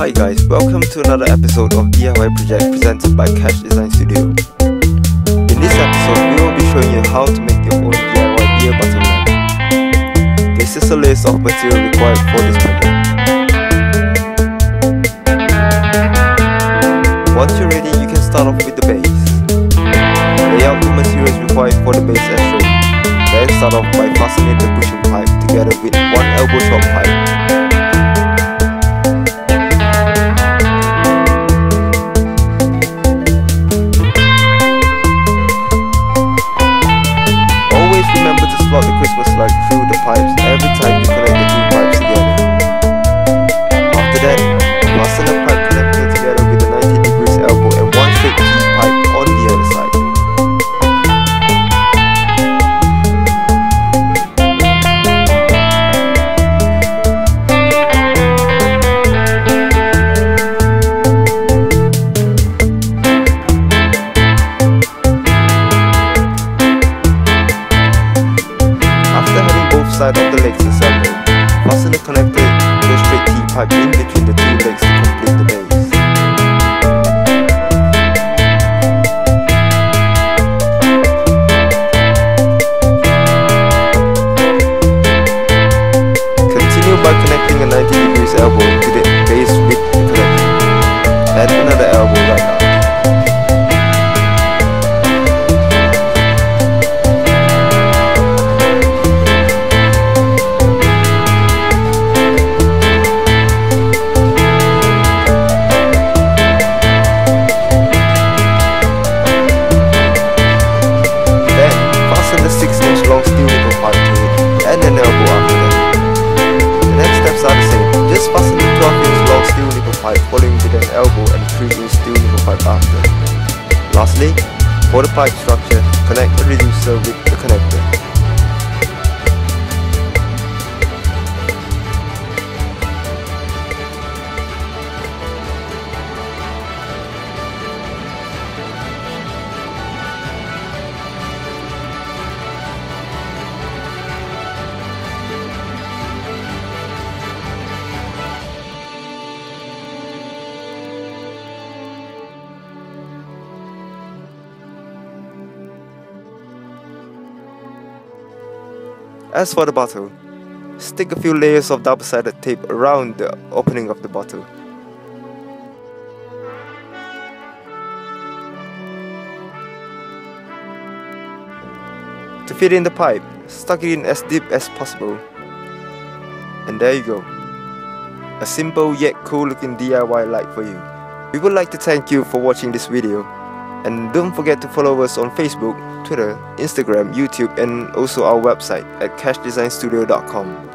Hi guys, welcome to another episode of DIY Project presented by Cash Design Studio. In this episode, we will be showing you how to make your own DIY beer bottle lamp. This is a list of material required for this project. Once you're ready, you can start off with the base. Lay out the materials required for the base as shown. Then start off by fastening the pushing pipe together with one elbow short pipe. Remember to slot the Christmas light through the pipes every time you connect the two pipes together. After that, fasten the pipe connector together with a 90 degrees elbow and one straight T-pipe on the other side. Side of the legs assembled, fasten the connector to a straight T-pipe in between the two legs to complete the base. Continue by connecting a 90 degrees elbow to the base with the connector, and another elbow right out. Long steel nickel pipe to it, and an elbow after that. The next steps are the same, just fasten the 12-inch long steel nickel pipe following with an elbow and 3-inch steel nickel pipe after. Lastly, for the pipe structure, connect the reducer with the connector. As for the bottle, stick a few layers of double-sided tape around the opening of the bottle. To fit in the pipe, stuck it in as deep as possible. And there you go. A simple yet cool looking DIY light for you. We would like to thank you for watching this video. And don't forget to follow us on Facebook, Twitter, Instagram, YouTube, and also our website at cashdesignstudio.com.